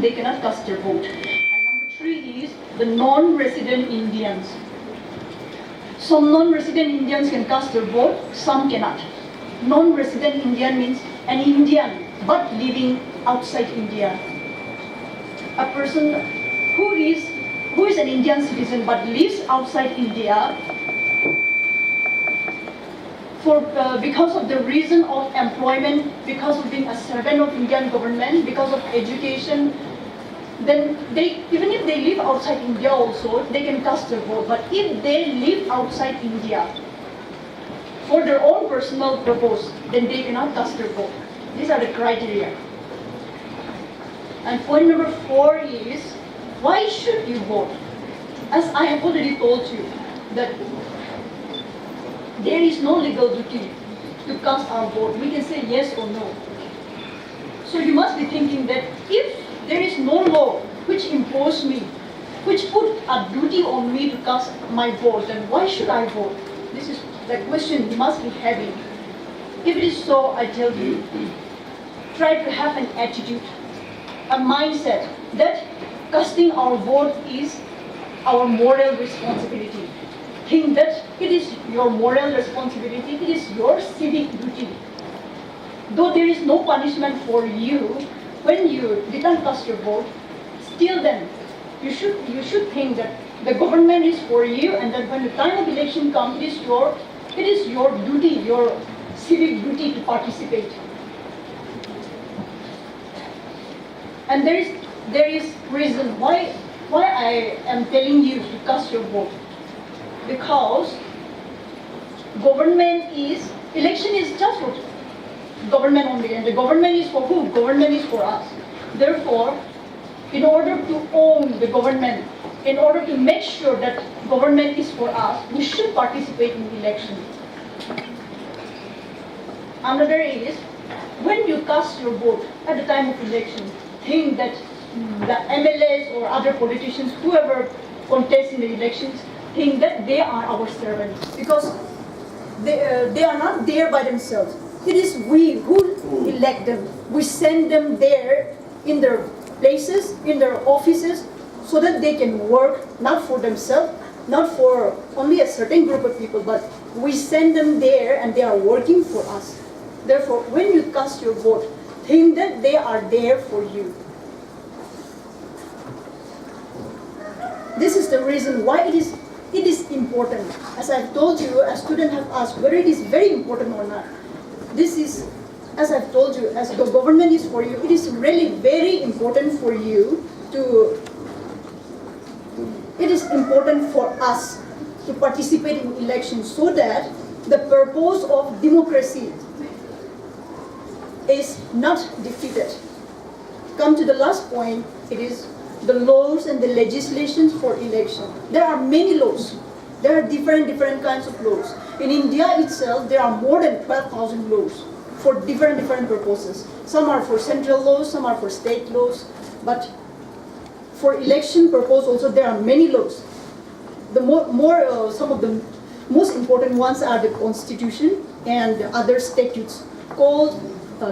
they cannot cast their vote. And number 3 is the non-resident Indians. Some non-resident Indians can cast their vote, some cannot. Non-resident Indian means an Indian but living outside India. A person who is an Indian citizen but lives outside India because of the reason of employment, because of being a servant of Indian government, because of education, then even if they live outside India also, they can cast their vote. But if they live outside India for their own personal purpose, then they cannot cast their vote. These are the criteria. And point number 4 is, why should you vote? As I have already told you, that there is no legal duty to cast our vote. We can say yes or no. So you must be thinking that if there is no law which imposes me, which put a duty on me to cast my vote, then why should I vote? This is the question you must be having. If it is so, I tell you, try to have an attitude, a mindset that casting our vote is our moral responsibility. Think that it is your moral responsibility, it is your civic duty. Though there is no punishment for you when you didn't cast your vote, still then you should think that the government is for you, and that when the time of election comes, it is your duty, your civic duty to participate. And there is reason why I am telling you to cast your vote. Because election is just for government only, and the government is for who? Government is for us. Therefore, in order to own the government, in order to make sure that government is for us, we should participate in election. Another is, when you cast your vote at the time of election, think that the MLAs or other politicians, whoever contests in the elections, think that they are our servants, because they are not there by themselves. It is we who elect them. We send them there in their places, in their offices, so that they can work not for themselves, not for only a certain group of people, but we send them there and they are working for us. Therefore, when you cast your vote, think that they are there for you. This is the reason why it is important. As I've told you, a student have asked whether it is very important or not. This is, as I've told you, as the government is for you, it is really very important for you it is important for us to participate in elections, so that the purpose of democracy is not defeated. Come to the last point, it is the laws and the legislations for election. There are many laws. There are different kinds of laws. In India itself, there are more than 12,000 laws for different purposes. Some are for central laws, some are for state laws, but for election purpose also there are many laws. Some of the most important ones are the Constitution and other statutes called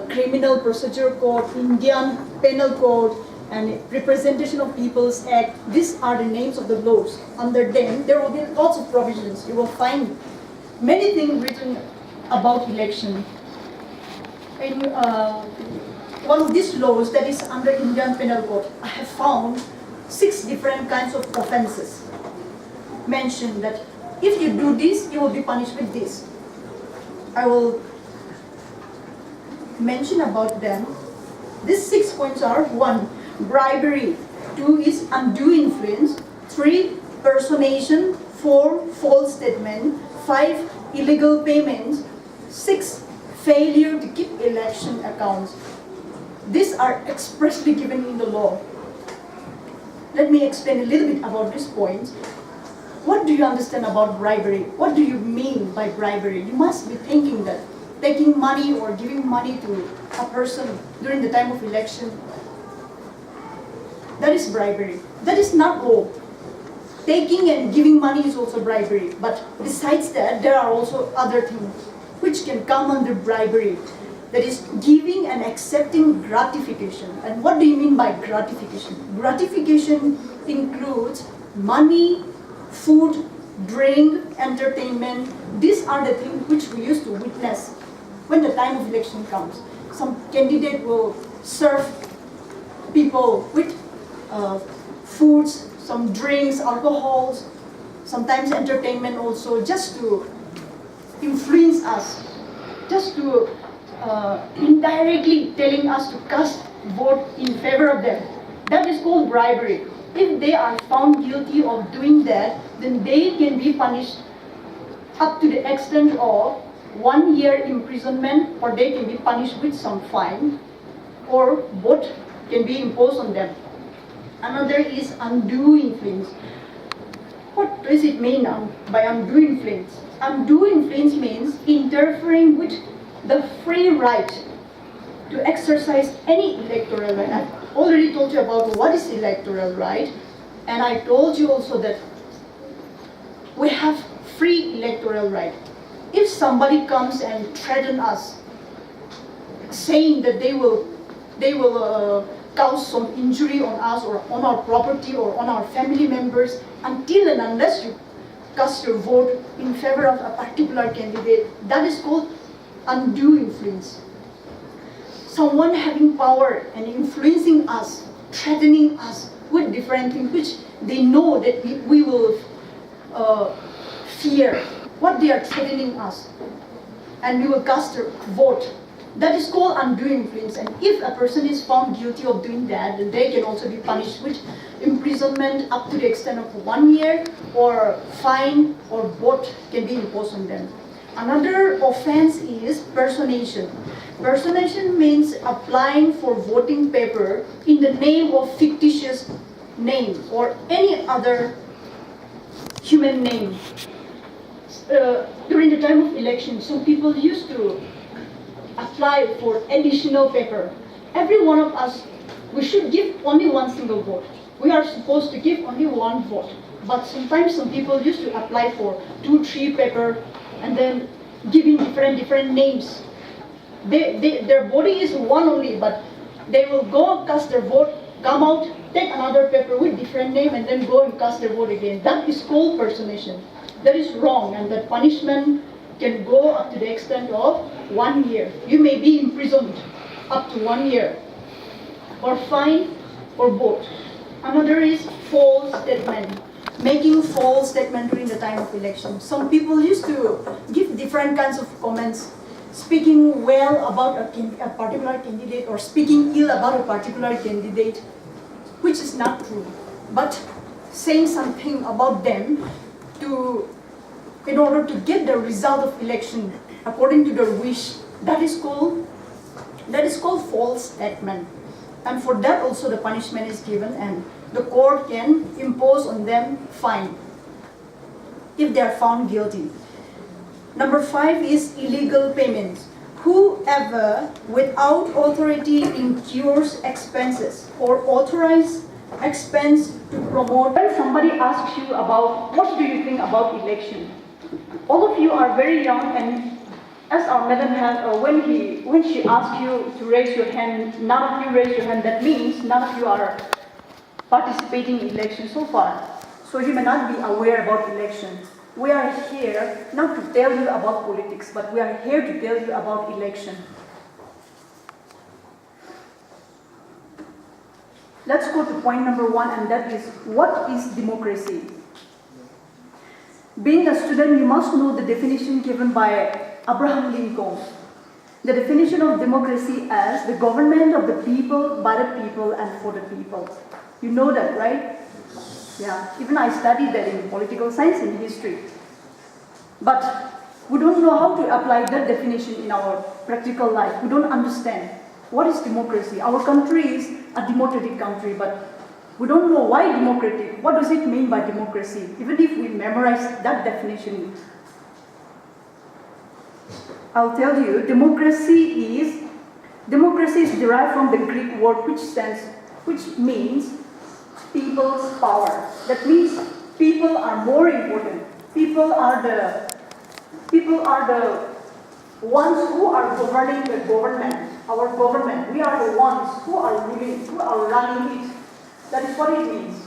Criminal Procedure Code, Indian Penal Code, and Representation of People's Act. These are the names of the laws. Under them, there will be lots of provisions. You will find many things written about election. In one of these laws that is under Indian Penal Code, I have found 6 different kinds of offenses mentioned that if you do this, you will be punished with this. I will mention about them. These 6 points are: 1, bribery; 2 is undue influence; 3, personation; 4, false statement; 5, illegal payments; 6, failure to keep election accounts. These are expressly given in the law. Let me explain a little bit about these points. What do you understand about bribery? What do you mean by bribery? You must be thinking that taking money or giving money to a person during the time of election, that is bribery. That is not law. Taking and giving money is also bribery. But besides that, there are also other things which can come under bribery. that is giving and accepting gratification. And what do you mean by gratification? Gratification includes money, food, drink, entertainment. These are the things which we used to witness when the time of election comes. Some candidate will serve people with foods, some drinks, alcohols, sometimes entertainment also, just to influence us, just to indirectly telling us to cast vote in favor of them. That is called bribery. If they are found guilty of doing that, then they can be punished up to the extent of 1 year imprisonment, or they can be punished with some fine, or both can be imposed on them. Another is undue influence. What does it mean by undue influence? Undue influence means interfering with the free right to exercise any electoral right. I've already told you about what is electoral right, and I told you also that we have free electoral right. If somebody comes and threatens us, saying that they will cause some injury on us or on our property or on our family members, until and unless you cast your vote in favor of a particular candidate, that is called undue influence. Someone having power and influencing us, threatening us with different things which they know that we will fear, what they are threatening us, and we will cast a vote. That is called undue influence, and if a person is found guilty of doing that, then they can also be punished with imprisonment up to the extent of 1 year, or fine, or both can be imposed on them. Another offense is personation. Personation means applying for voting paper in the name of fictitious name or any other human name. During the time of election, some people used to apply for additional paper. Every one of us, we should give only one single vote. We are supposed to give only one vote. But sometimes some people used to apply for 2, 3 paper and then giving different names. Their body is one only, but they will go cast their vote, come out, take another paper with different name, and then go and cast their vote again. That is called personation. That is wrong, and that punishment can go up to the extent of 1 year. You may be imprisoned up to 1 year, or fine, or both. Another is false statement. Making false statement during the time of election. Some people used to give different kinds of comments, speaking well about a particular candidate or speaking ill about a particular candidate, which is not true, but saying something about them in order to get the result of election according to their wish. That is called false statement, and for that also the punishment is given, and the court can impose on them fine if they are found guilty. Number 5 is illegal payments. Whoever without authority incurs expenses or authorize expense to promote. When somebody asks you about what do you think about election, all of you are very young, and as our madam had, when she asked you to raise your hand, none of you raised your hand. That means none of you are participating in election so far. So you may not be aware about election. We are here not to tell you about politics, but we are here to tell you about election. Let's go to point number 1, and that is, what is democracy? Being a student, you must know the definition given by Abraham Lincoln. The definition of democracy as the government of the people, by the people, and for the people. You know that, right? Yeah, even I studied that in political science and history. But we don't know how to apply that definition in our practical life. We don't understand what is democracy. Our country is a democratic country, but we don't know why democratic. What does it mean by democracy? Even if we memorize that definition, I'll tell you, democracy is derived from the Greek word which means people's power. That means people are more important. People are the ones who are governing the government, our government, we are the ones who are ruling, who are running it. That is what it means.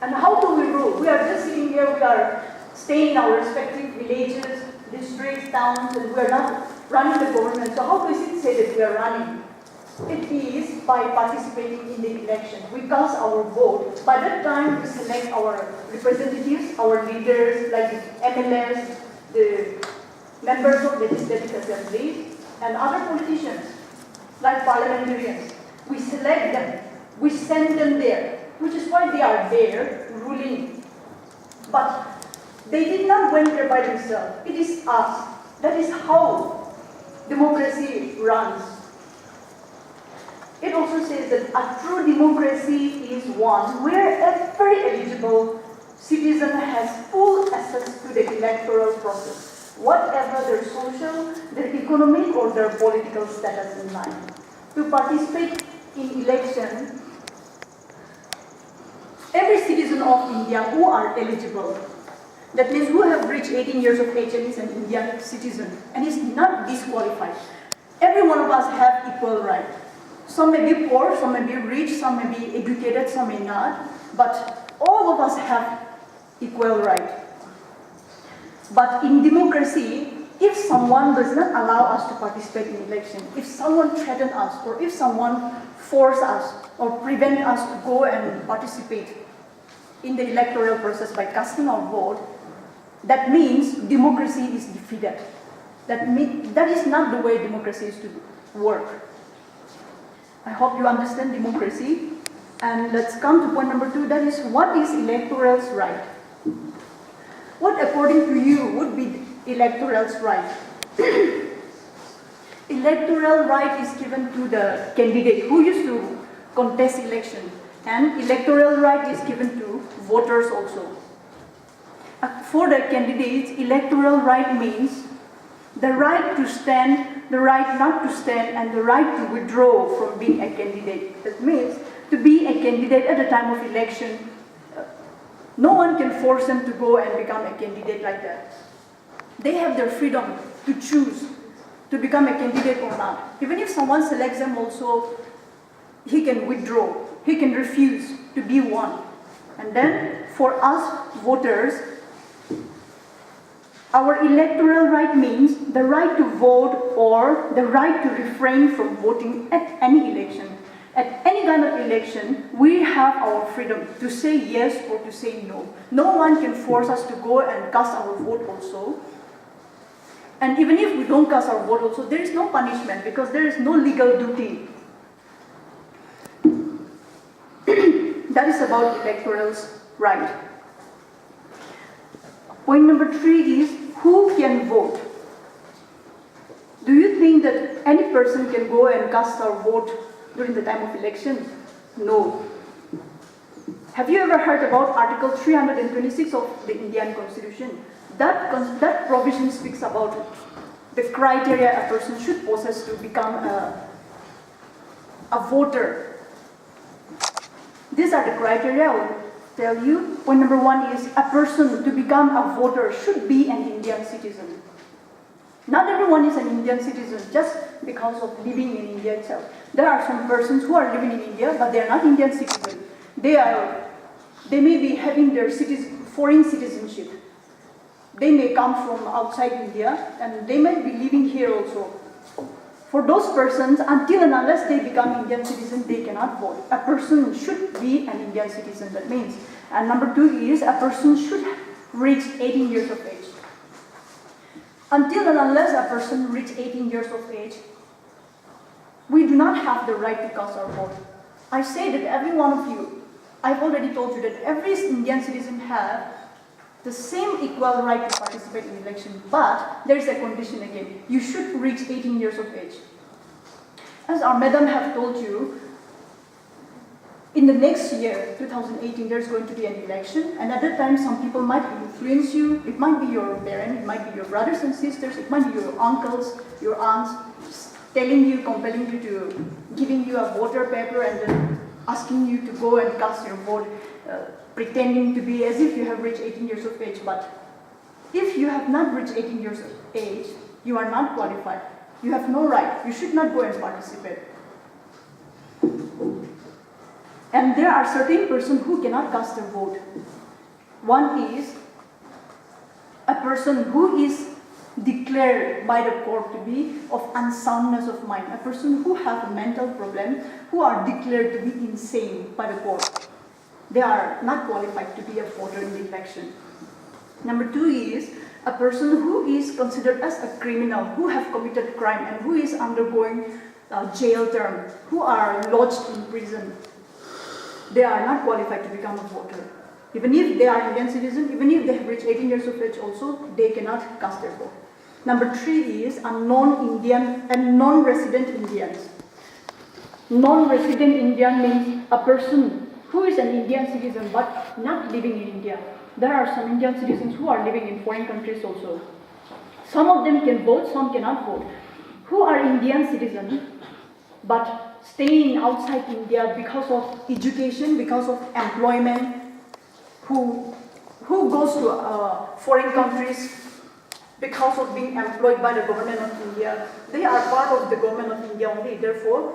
And how do we rule? We are just sitting here, we are staying in our respective villages, districts, towns, and we are not running the government. So how does it say that we are running? It is by participating in the election. We cast our vote. By that time, we select our representatives, our leaders, like the MLAs, the members of legislative assembly, and other politicians, like parliamentarians. We select them. We send them there, which is why they are there, ruling. But they did not went there by themselves. It is us. That is how democracy runs. It also says that a true democracy is one where every eligible citizen has full access to the electoral process, whatever their social, their economic, or their political status in life. To participate in election, every citizen of India who are eligible, that means who have reached 18 years of age and is an Indian citizen and is not disqualified. Every one of us have equal right. Some may be poor, some may be rich, some may be educated, some may not, but all of us have equal right. But in democracy, if someone does not allow us to participate in election, if someone threatens us, or if someone forces us or prevent us to go and participate in the electoral process by casting our vote, that means democracy is defeated. That is not the way democracy is to work. I hope you understand democracy. And let's come to point number 2, that is, what is electoral's right? What, according to you, would be electoral's right? Electoral right is given to the candidate who used to contest election, and electoral right is given to voters also. For the candidates, electoral right means the right to stand, the right not to stand, and the right to withdraw from being a candidate. That means to be a candidate at the time of election, no one can force them to go and become a candidate like that. They have their freedom to choose to become a candidate or not. Even if someone selects them also, he can withdraw, he can refuse to be one. And then for us voters, our electoral right means the right to vote or the right to refrain from voting at any election. At any kind of election, we have our freedom to say yes or to say no. No one can force us to go and cast our vote also. And even if we don't cast our vote also, there is no punishment because there is no legal duty. That is about electoral's right. Point number 3 is, who can vote? Do you think that any person can go and cast our vote during the time of election? No. Have you ever heard about Article 326 of the Indian Constitution? That provision speaks about the criteria a person should possess to become a voter. These are the criteria I will tell you. Point number 1 is, a person to become a voter should be an Indian citizen. Not everyone is an Indian citizen just because of living in India itself. There are some persons who are living in India, but they are not Indian citizens. They may be having their foreign citizenship. They may come from outside India, and they might be living here also. For those persons, until and unless they become Indian citizens, they cannot vote. A person should be an Indian citizen, that means. And number 2 is, a person should reach 18 years of age. Until and unless a person reaches 18 years of age, we do not have the right to cast our vote. I say that every one of you, I've already told you that every Indian citizen have the same equal right to participate in election, but there is a condition again. You should reach 18 years of age. As our madam have told you, in the next year, 2018, there's going to be an election, and at that time, some people might influence you. It might be your parents, it might be your brothers and sisters, it might be your uncles, your aunts, telling you, compelling you to, giving you a voter paper and then asking you to go and cast your vote, pretending to be as if you have reached 18 years of age. But if you have not reached 18 years of age, You are not qualified. You have no right. You should not go and participate. And there are certain persons who cannot cast their vote. One is a person who is declared by the court to be of unsoundness of mind, a person who have a mental problem, who are declared to be insane by the court. They are not qualified to be a voter in the election. Number two is a person who is considered as a criminal, who have committed crime and who is undergoing jail term, who are lodged in prison. They are not qualified to become a voter. Even if they are Indian citizens, even if they have reached 18 years of age also, they cannot cast their vote. Number three is a non-Indian and non-resident Indians. Non-resident Indian means a person who is an Indian citizen but not living in India. There are some Indian citizens who are living in foreign countries also. Some of them can vote, some cannot vote. Who are Indian citizens but staying outside India because of education, because of employment, who goes to foreign countries because of being employed by the government of India. They are part of the government of India only, therefore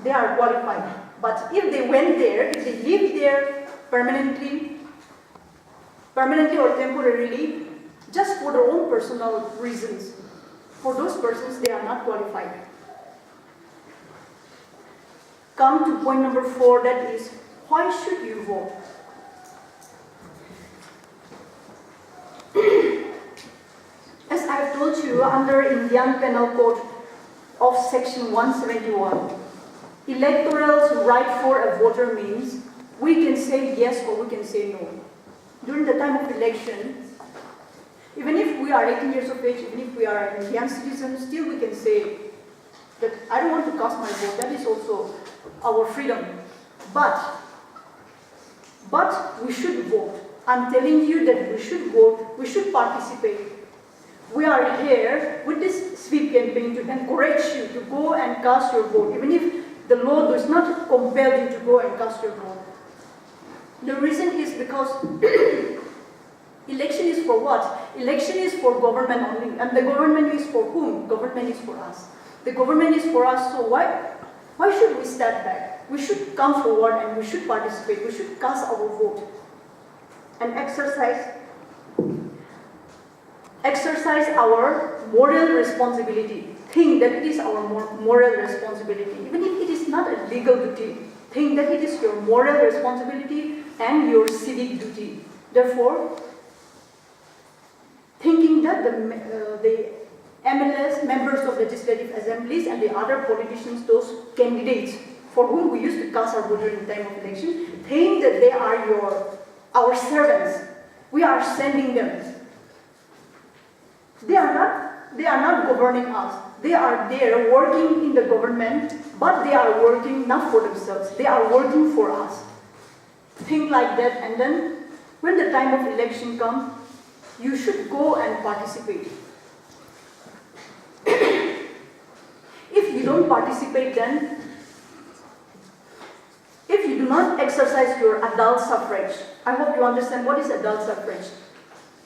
they are qualified. But if they went there, if they live there permanently or temporarily, just for their own personal reasons, for those persons they are not qualified. Come to point number 4, that is, why should you vote? As I have told you, under Indian Penal Code of Section 171, electoral's right for a voter means we can say yes or we can say no. During the time of election, even if we are 18 years of age, even if we are an Indian citizen, still we can say that I don't want to cast my vote. That is also our freedom. But we should vote. I'm telling you that we should vote, we should participate. We are here with this sweep campaign to encourage you to go and cast your vote, even if the law does not compel you to go and cast your vote. The reason is because election is for what? Election is for government only. And the government is for whom? Government is for us. The government is for us, so why should we step back? We should come forward and we should participate. We should cast our vote and exercise our moral responsibility. Think that it is our moral responsibility. Even if it is not a legal duty, think that it is your moral responsibility and your civic duty. Therefore, thinking that the MLAs, members of legislative assemblies, and the other politicians, those candidates for whom we used to cast our vote in the time of election, think that they are our servants. We are sending them. They are not governing us. They are there working in the government, but they are working not for themselves. They are working for us. Think like that, and then when the time of election comes, you should go and participate. If you don't participate, then if you do not exercise your adult suffrage, I hope you understand what is adult suffrage.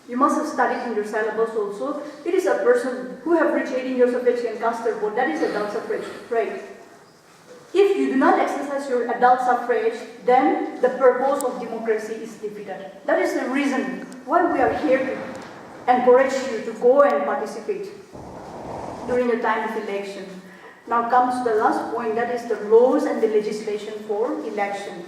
You must have studied in your syllabus also. It is a person who have reached 18 years of age can cast their vote. That is adult suffrage, right? If you do not exercise your adult suffrage, then the purpose of democracy is defeated. That is the reason why we are here to encourage you to go and participate during the time of election. Now comes the last point, that is the laws and the legislation for election.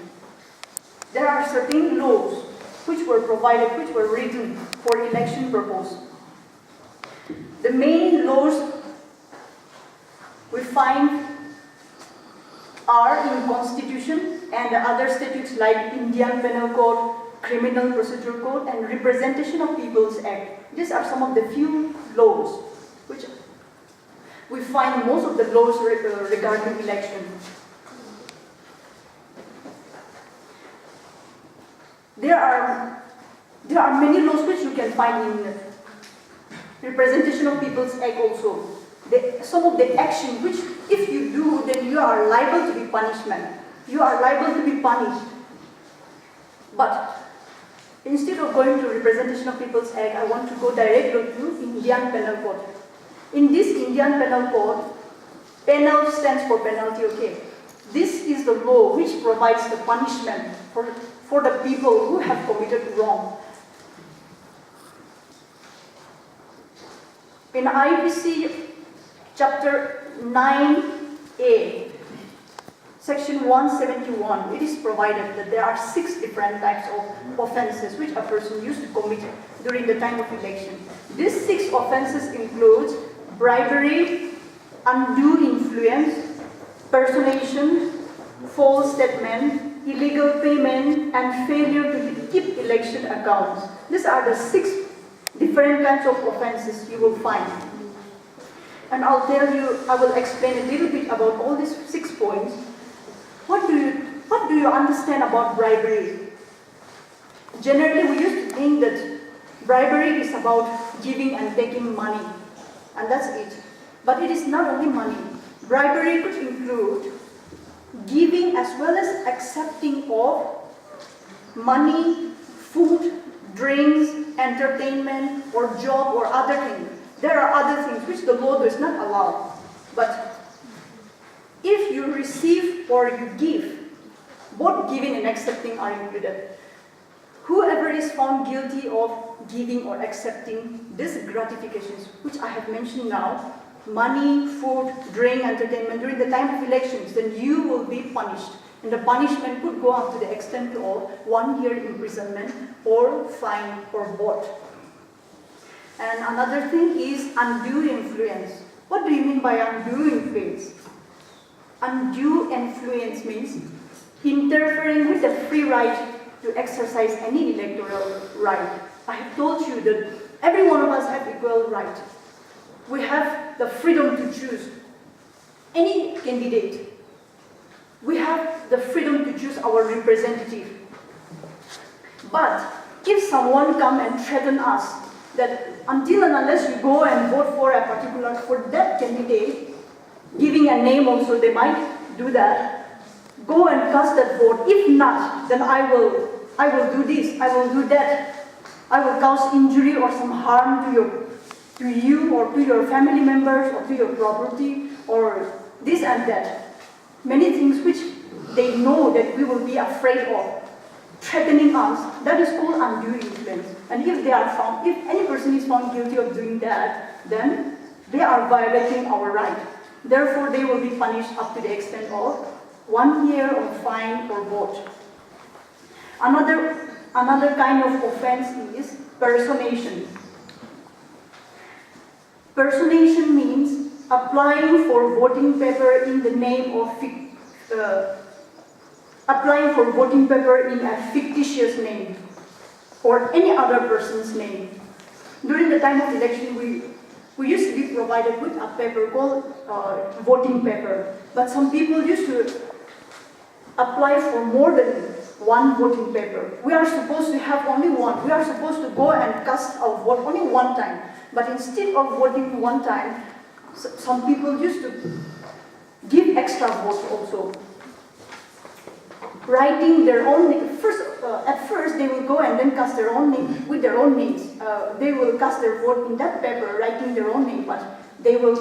There are certain laws which were provided, which were written for election purpose. The main laws we find are in Constitution and the other statutes like Indian Penal Code, Criminal Procedure Code, and Representation of People's Act. These are some of the few laws which we find most of the laws regarding election. There are many laws which you can find in Representation of People's Act also. Some of the action which if you do, then you are liable to be punishment. You are liable to be punished. But instead of going to Representation of People's Act, I want to go directly to Indian Penal Code. In this Indian Penal Code, penal stands for penalty, okay? This is the law which provides the punishment for the people who have committed wrong. In IPC chapter 9A, section 171, it is provided that there are 6 different types of offenses which a person used to commit during the time of election. These 6 offenses include bribery, undue influence, personation, false statement, illegal payment, and failure to keep election accounts. These are the 6 different kinds of offenses you will find. And I'll tell you, I will explain a little bit about all these 6 points. What do you understand about bribery? Generally, we used to think that bribery is about giving and taking money, and that's it. But it is not only money. Bribery could include giving as well as accepting of money, food, drinks, entertainment, or job, or other things. There are other things which the law does not allow. But if you receive or you give, both giving and accepting are included. Whoever is found guilty of giving or accepting these gratifications, which I have mentioned now, money, food, drink, entertainment, during the time of elections, then you will be punished. And the punishment could go up to the extent of 1 year imprisonment or fine or both. And another thing is undue influence. What do you mean by undue influence? Undue influence means interfering with the free right to exercise any electoral right. I have told you that every one of us have equal right. We have the freedom to choose any candidate. We have the freedom to choose our representative. But if someone come and threaten us that until and unless you go and vote for that candidate, giving a name also, they might do that, go and cast that vote. If not, then I will do this, I will do that. I will cause injury or some harm to you or to your family members or to your property or this and that. Many things which they know that we will be afraid of threatening us, that is called undue influence. And if any person is found guilty of doing that, then they are violating our right. Therefore, they will be punished up to the extent of 1 year of fine or both. Another kind of offense is personation. Personation means applying for voting paper in the name of applying for voting paper in a fictitious name or any other person's name. During the time of election, we used to be provided with a paper called voting paper, but some people used to apply for more than one voting paper. We are supposed to have only one. We are supposed to go and cast our vote only one time. But instead of voting one time, some people used to give extra votes also. Writing their own name. At first, they will go and then cast their own name with their own names. They will cast their vote in that paper, writing their own name, but they will